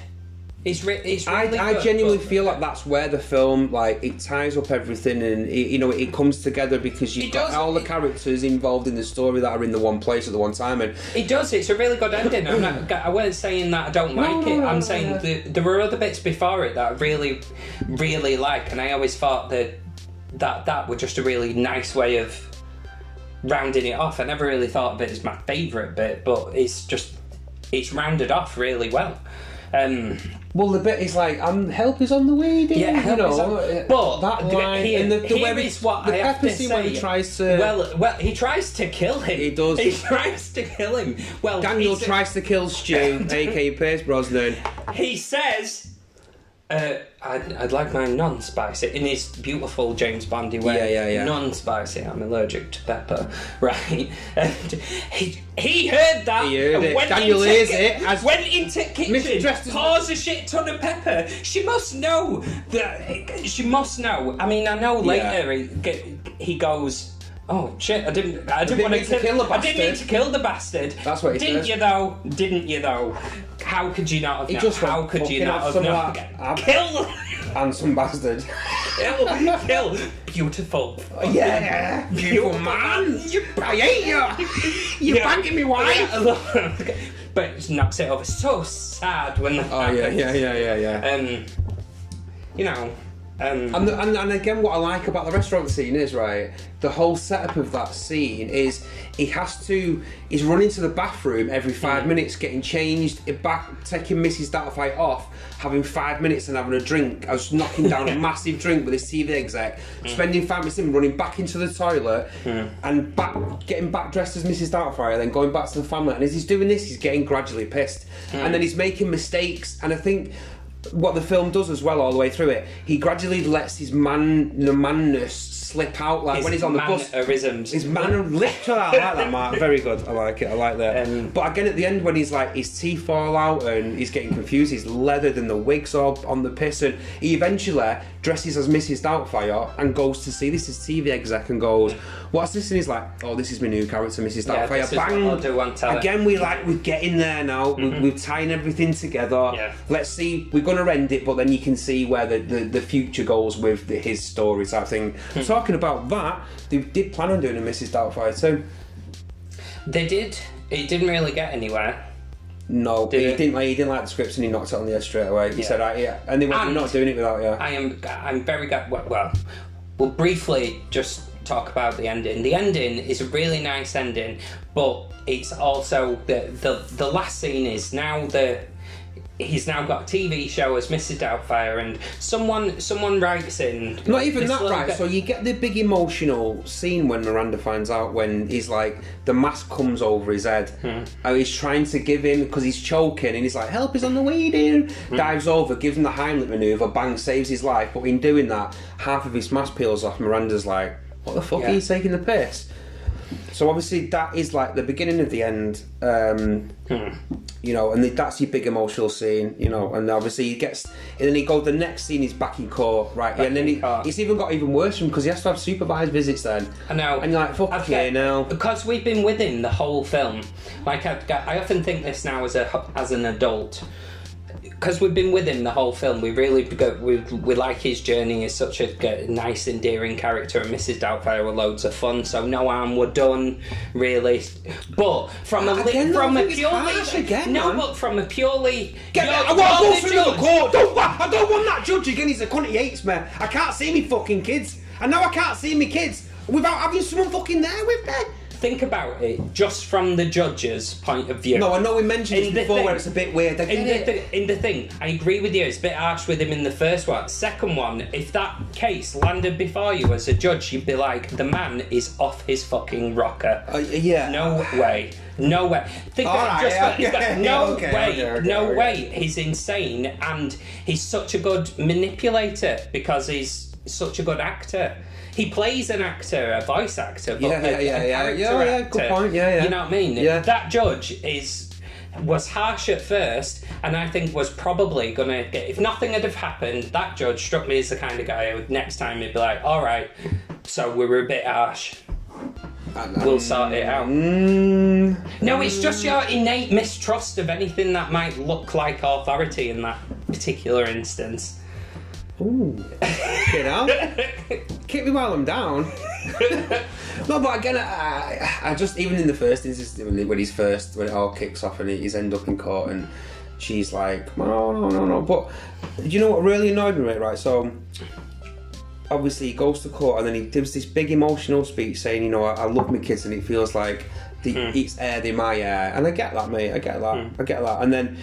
It's really I good, genuinely feel like that's where the film, like, it ties up everything, and it comes together because you've got all the characters involved in the story that are in the one place at the one time, and it does. It's a really good ending. I wasn't saying that I don't like it. I'm saying there were other bits before it that I really, really like, and I always thought that were just a really nice way of rounding it off. I never really thought of it as my favourite bit, but it's rounded off really well. Well, the bit is like, help is on the way, dear. Yeah, help is on. But that line, and the way is what I have to say. When he tries to, well, he tries to kill him. He does. He tries to kill him. Well, Daniel tries to kill Stu, aka Pierce Brosnan. He says, I'd like mine non-spicy, in his beautiful James Bondy way. Yeah. Non-spicy. I'm allergic to pepper. Right. And he heard that. He heard it. Daniel hears it. Went into kitchen, pours a shit ton of pepper. She must know that. She must know. I mean, I know later he goes, oh shit! I didn't want to kill the bastard. I didn't mean to kill the bastard. That's what he didn't says. you though? Didn't you though? How could you not have known? How could you not have known? Kill! Handsome bastard. Kill! Beautiful. Yeah! Beautiful man! I hate you! You're banging me wife! But it knocks it over. So sad when that happens. Yeah. You know... and again, what I like about the restaurant scene is, right, the whole setup of that scene is he's running to the bathroom every 5 minutes, getting changed, taking Mrs. Doubtfire off, having 5 minutes and having a drink. I was knocking down a massive drink with this TV exec, spending 5 minutes running back into the toilet and getting back dressed as Mrs. Doubtfire, then going back to the family. And as he's doing this, he's getting gradually pissed. And then he's making mistakes, and I think what the film does as well all the way through it, he gradually lets his manness slip out, like when he's on the bus. His mannerisms. I like that, Mark. Very good. I like it. I like that. But again, at the end, when he's like, his teeth fall out and he's getting confused, he's leathered and the wig's up on the piss, and he eventually dresses as Mrs. Doubtfire and goes to see this is TV exec and goes, what's this? And he's like, oh, this is my new character, Mrs. Doubtfire. Bang! Again, we're getting there now. We're tying everything together. Yeah. Let's see. We're going to end it, but then you can see where the future goes with his story type thing. Talking about that, they did plan on doing a Mrs. Doubtfire too. They did. It didn't really get anywhere. No, he didn't like the scripts and he knocked it on the head straight away. He said, and they went, we're not doing it without you. I'm very glad. Well, we'll briefly just talk about the ending. The ending is a really nice ending, but it's also the last scene is now he's now got a TV show as Mrs. Doubtfire, and someone writes in. Not even that, right? So you get the big emotional scene when Miranda finds out, when he's like, the mask comes over his head, and he's trying to give him, because he's choking, and he's like, help is on the way, dear. Dives over, gives him the Heimlich manoeuvre, bang, saves his life. But in doing that, half of his mask peels off. Miranda's like, what the fuck are you taking the piss? So obviously that is like the beginning of the end, you know, and that's your big emotional scene, you know, and obviously and then the next scene is back in court, right? And then it's even got even worse because he has to have supervised visits then. I know. And you're like, fuck yeah, now. Because we've been with him the whole film. Like, I often think this now as an adult. Because we've been with him the whole film, we really we like his journey. He's such a nice, endearing character, and Mrs. Doubtfire were loads of fun. So no harm were done, really. But from a purely I want to go through the court. I don't want that judge again. He's a cunt. He hates me. I can't see me fucking kids. And now I can't see me kids without having someone fucking there with me. Think about it, just from the judge's point of view. No, I know we mentioned this before where it's a bit weird. In the thing, I agree with you, it's a bit harsh with him in the first one. Second one, if that case landed before you as a judge, you'd be like, the man is off his fucking rocker. Yeah. No way. No way. No way. He's insane, and he's such a good manipulator because he's such a good actor. He plays an actor, a voice actor, but a character actor. Good point. Yeah. You know what I mean? Yeah. That judge was harsh at first, and I think was probably gonna get. If nothing had have happened, that judge struck me as the kind of guy who next time he'd be like, "All right, so we were a bit harsh. We'll sort it out." No, it's just your innate mistrust of anything that might look like authority in that particular instance. Ooh, you know, kick me while I'm down. No, but again, I just, even in the first instance when it all kicks off and he's end up in court and she's like, no. But do you know what really annoyed me, right? So obviously he goes to court and then he gives this big emotional speech saying, you know, I love my kids and it feels like it's aired in my air, and I get that, mate. I get that. And then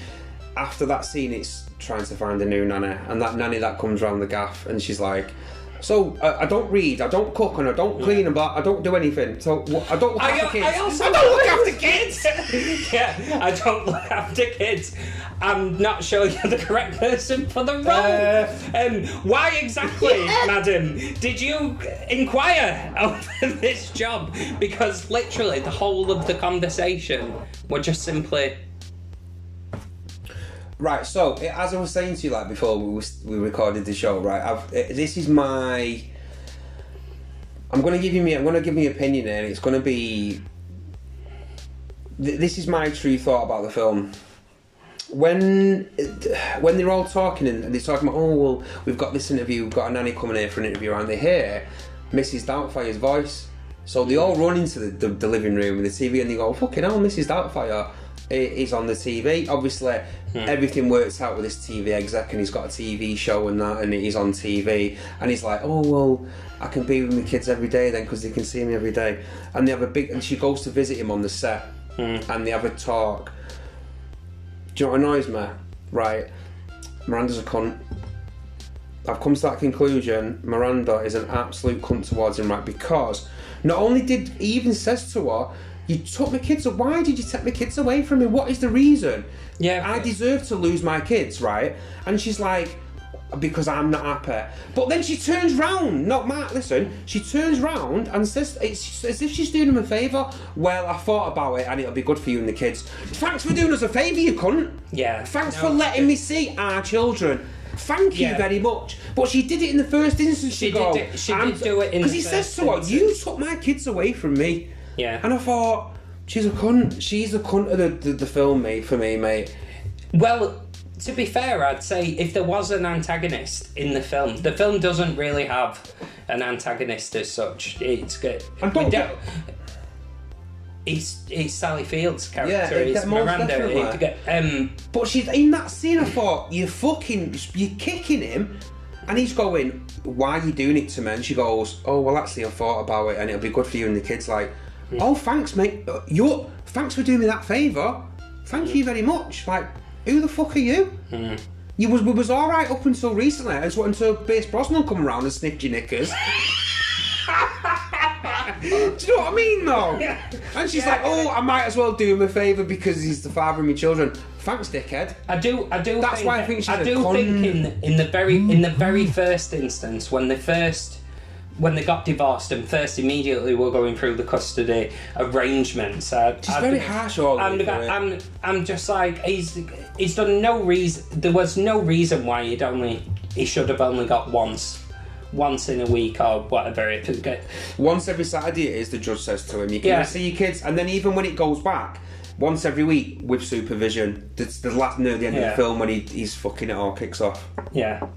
after that scene, it's trying to find a new nanny, and that nanny that comes round the gaff and she's like, so I don't read, I don't cook, and I don't clean, and I don't do anything, so I don't look after kids. I don't look after kids. Yeah, I don't look after kids. I'm not sure you're the correct person for the role. Why exactly, madam, did you inquire over this job? Because literally the whole of the conversation were just simply... Right, so as I was saying to you, like before we recorded the show, right? This is my. I'm going to give my opinion, and it's going to be. This is my true thought about the film. When they're all talking and they're talking about, oh well, we've got this interview, we've got a nanny coming here for an interview, and they hear Mrs. Doubtfire's voice, so they all run into the living room with the TV and they go, fucking hell, Mrs. Doubtfire is on the TV. Obviously, everything works out with this TV exec, and he's got a TV show and that, and he's on TV, and he's like, oh well, I can be with my kids every day then because they can see me every day. And they have and she goes to visit him on the set, and they have a talk. Do you know what annoys me? Right, Miranda's a cunt. I've come to that conclusion. Miranda is an absolute cunt towards him, right? Because not only did he even says to her, you took my kids away. Why did you take my kids away from me? What is the reason? Yeah, I deserve to lose my kids, right? And she's like, because I'm not happy. But then she turns round, she turns round and says, it's as if she's doing him a favour. Well, I thought about it and it'll be good for you and the kids. Thanks for doing us a favour, you cunt. Yeah. Thanks for letting me see our children. Thank you very much. But she did it in the first instance. She did do it in the first instance. Because he says to her, you took my kids away from me. Yeah. And I thought, she's a cunt. She's the cunt of the film, mate, for me, mate. Well, to be fair, I'd say if there was an antagonist in the film doesn't really have an antagonist as such. It's good. It's Sally Field's character. It's Miranda. But she's in that scene. I thought, you're kicking him, and he's going, why are you doing it to me? And she goes, oh well, actually I thought about it and it'll be good for you and the kids. Like, oh thanks mate, thanks for doing me that favour, thank you very much. Like, who the fuck are you? We was alright up until recently. I just wanted to Pierce Brosnan come around and sniffed your knickers. Do you know what I mean though? Yeah. And she's like, oh, I might as well do him a favour because he's the father of my children. Thanks, dickhead. I do. That's why I think she's in the very first instance when they first when they got divorced and first immediately were going through the custody arrangements. It's very harsh. I'm just like, he's done no reason. There was no reason why he should have only got once in a week or whatever. Once every Saturday it is, the judge says to him, you can see your kids, and then even when it goes back, once every week with supervision. That's the last near the end of the film when he's fucking it all kicks off. Yeah.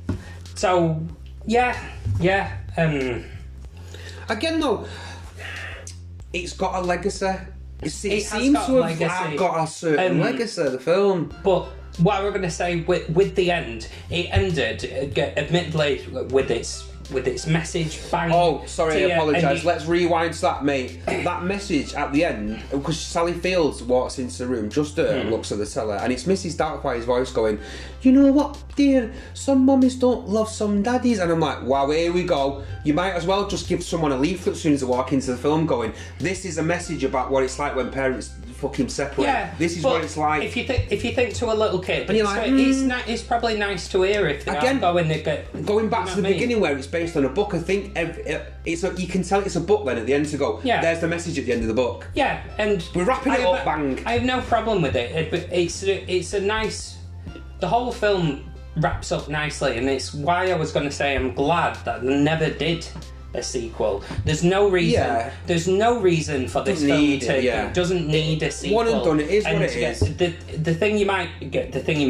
So again though, it's got a legacy. It seems to have got a certain legacy, the film. But what we're going to say with the end, it ended, admittedly, with its message bang. Oh, sorry, I apologise. Let's rewind to that, mate. That message at the end, because Sally Fields walks into the room, just and looks at the teller, and it's Mrs. Doubtfire's voice going, you know what, dear, some mummies don't love some daddies. And I'm like, wow, here we go. You might as well just give someone a leaflet as soon as they walk into the film going, this is a message about what it's like when parents fucking separate. Yeah, this is what it's like. If you think to a little kid, and you're like, it's probably nice to hear if they are going back to the beginning where it's based on a book. I think you can tell it's a book then at the end to go. Yeah, there's the message at the end of the book. Yeah, and we're wrapping it up. Bang. I have no problem with it. It's a nice. The whole film wraps up nicely, and it's why I was going to say I'm glad that they never did a sequel. There's no reason. Yeah. There's no reason for this film to. It doesn't need a sequel. One and done. It is what it is. The thing you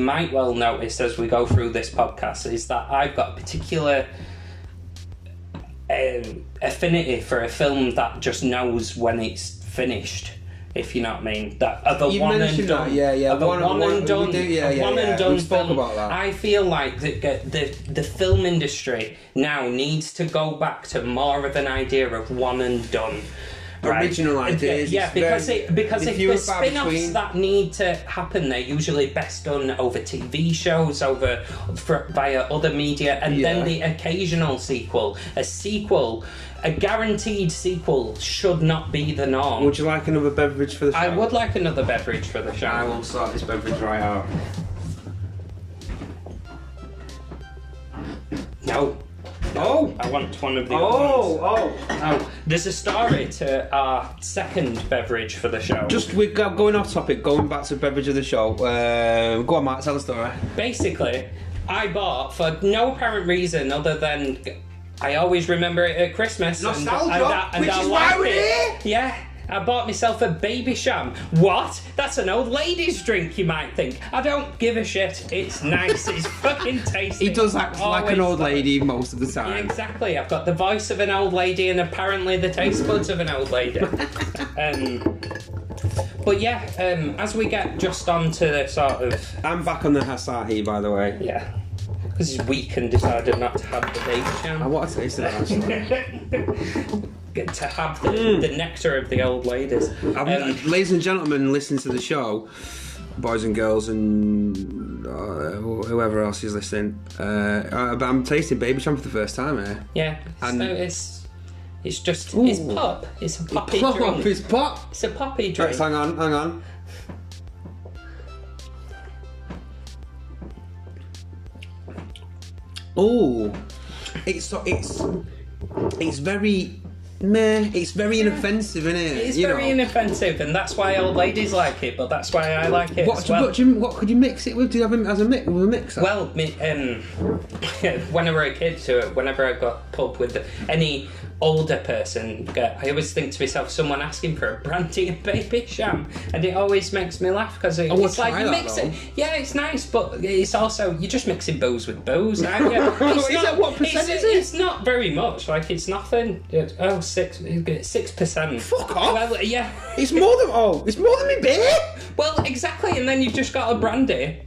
might well notice as we go through this podcast is that I've got a particular affinity for a film that just knows when it's finished. If you know what I mean, that of a one and done, one and done film. About that. I feel like the film industry now needs to go back to more of an idea of one and done. Right? Original ideas. Yeah, because if the spin-offs that need to happen, they're usually best done over TV shows, via other media, and then the occasional sequel. A guaranteed sequel should not be the norm. Would you like another beverage for the show? I would like another beverage for the show. I will sort this beverage right out. No. I want one of the other ones. There's a story to our second beverage for the show. We're going off topic, going back to beverage of the show. Go on, Matt, tell the story. Basically, I bought, for no apparent reason other than I always remember it at Christmas. Nostalgia, which is why we're here. Yeah. I bought myself a Baby Sham. What? That's an old lady's drink, you might think. I don't give a shit. It's nice. It's fucking tasty. He does act like an old lady most of the time. Yeah, exactly. I've got the voice of an old lady and apparently the taste buds of an old lady. But yeah, as we get just onto the sort of... I'm back on the Asahi, by the way. Yeah. Because he's weak and decided not to have the Baby Sham. I want to taste it, actually. To have the nectar of the old ladies. Ladies and gentlemen, listen to the show, boys and girls, and whoever else is listening. I'm tasting Baby Sham for the first time here. Yeah, and so it's just it's pop. It's a poppy drink. It's pop. It's a poppy drink. Right, hang on. Oh, it's very. Meh, it's very inoffensive, isn't it? It's very inoffensive, and that's why old ladies like it, but that's why I like it as well. What could you mix it with? Do you have it as a mixer? Well, when I were a kid, whenever I got pulled with any older person, I always think to myself, someone asking for a brandy and Baby Sham, and it always makes me laugh because it's like you mix it. Yeah, it's nice, but it's also you're just mixing booze with booze, aren't you? What percent is it? It's not very much. Like it's nothing. 6%. Fuck off. Well, yeah. It's more than me beer. Well, exactly, and then you've just got a brandy.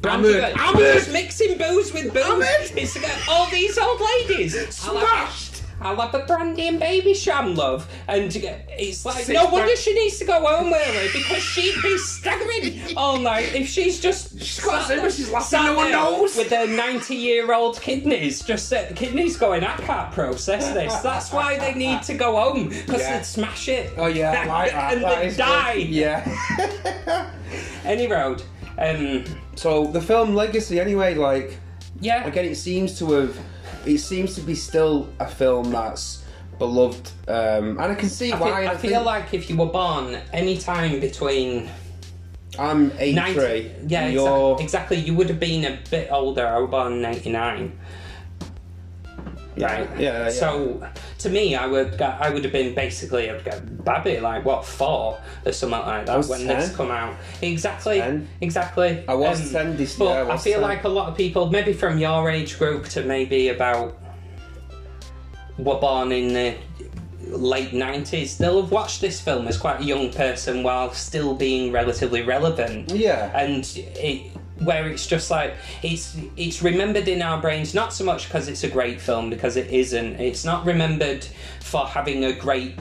I'm just mixing booze with booze. It's all these old ladies. Smashed. I'll have a brandy and Baby Sham, love. And it's like, no wonder she needs to go home early because she'd be staggering all night if she's just she's laughing, no one knows. With her 90-year-old kidneys, kidneys going, I can't process this. That's why they need to go home because they'd smash it. Oh yeah, I like that. And they'd die. Good. Yeah. Any road. So the film legacy, anyway, like again, it seems to have it seems to be still a film that's beloved, and I can see why. I feel like if you were born any time between... I'm 83. Yeah, exactly. You would have been a bit older. I was born in 89. Right. Yeah. So to me, I would have been basically a babby, like 4 or something like that when 10. this come out. Exactly. 10. Exactly. I was 10 this year. But I feel 10. like a lot of people, maybe from your age group to maybe about were born in the late 90s, they'll have watched this film as quite a young person while still being relatively relevant. Yeah. And where it's just like it's remembered in our brains not so much because it's a great film, because it isn't. It's not remembered for having a great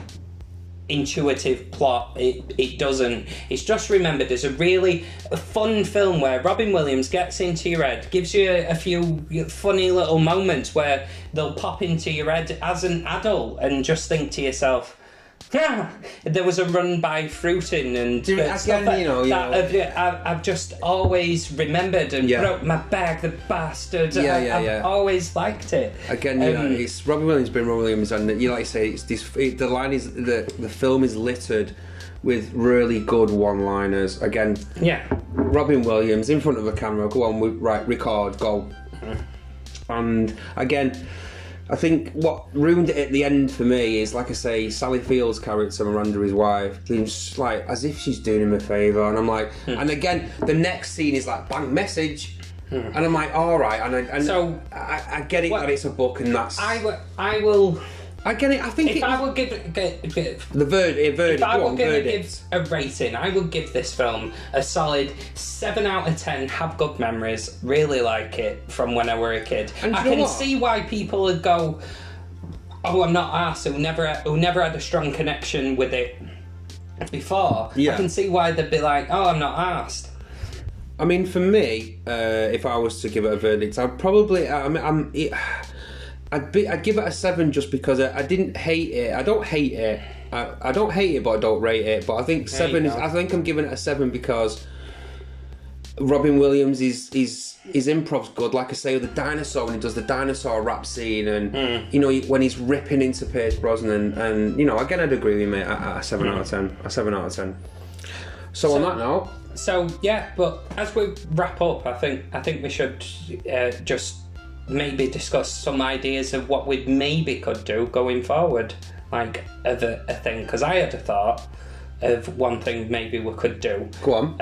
intuitive plot. It doesn't. It's just remembered as a really fun film where Robin Williams gets into your head, gives you a few funny little moments where they'll pop into your head as an adult and just think to yourself, there was a run by fruiting and stuff I've just always remembered and broke my back, the bastard. I've always liked it. Again, it's Robin Williams being Robin Williams, and like you say, it's this. The line is the film is littered with really good one-liners. Again, Robin Williams in front of a camera. Go on, record, go. And again, I think what ruined it at the end for me is, like I say, Sally Field's character, Miranda, his wife, seems like as if she's doing him a favour, and I'm like, and again, the next scene is like, bang, message, and I'm like, all right, and so I get it that it's a book, and that's I get it. I think if I would give the verdict. If I were going to give a rating, I would give this film a solid 7 out of 10. Have good memories, really like it from when I were a kid. And I can see why people would go, "Oh, I'm not arsed," who never had a strong connection with it before. I can see why they'd be like, "Oh, I'm not arsed." I mean, for me, if I was to give it a verdict, I'd probably. I'd give it a 7 just because I didn't hate it. I don't hate it. I don't hate it, but I don't rate it. But I think 7 is. I think I'm giving it a 7 because Robin Williams is improv's good. Like I say, with the dinosaur, when he does the dinosaur rap scene, and when he's ripping into Pierce Brosnan, and again, I'd agree with you, mate. A 7 out of 10. A 7 out of 10. So on that note. So but as we wrap up, I think we should just maybe discuss some ideas of what we maybe could do going forward, like of a thing, because I had a thought of one thing maybe we could do. Go on.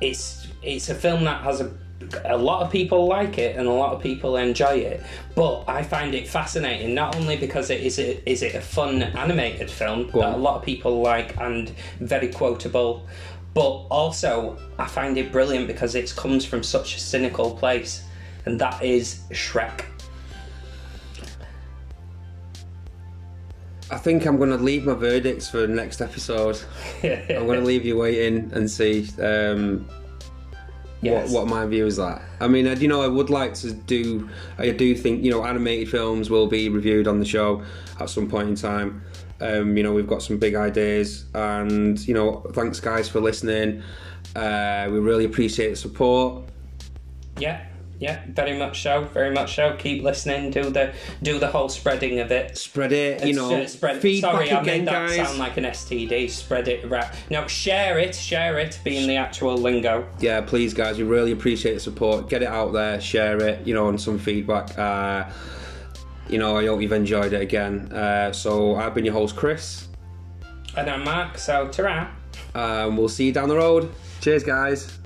It's a film that has a lot of people like it and a lot of people enjoy it, but I find it fascinating not only because is it a fun animated film that a lot of people like and very quotable, but also I find it brilliant because it comes from such a cynical place. And that is Shrek. I think I'm going to leave my verdicts for the next episode. I'm going to leave you waiting and see what my view is like. I mean, I would like to do. I do think animated films will be reviewed on the show at some point in time. We've got some big ideas, and thanks guys for listening. We really appreciate the support. Yeah, very much so. Keep listening. Do the whole spreading of it. Spread it. Spread. Feedback Sorry, I again, made that guys. sound like an STD. Spread it. No, share it. Being the actual lingo. Yeah, please, guys. We really appreciate the support. Get it out there. Share it. And some feedback. I hope you've enjoyed it again. So I've been your host, Chris, and I'm Mark. So ta-ra. We'll see you down the road. Cheers, guys.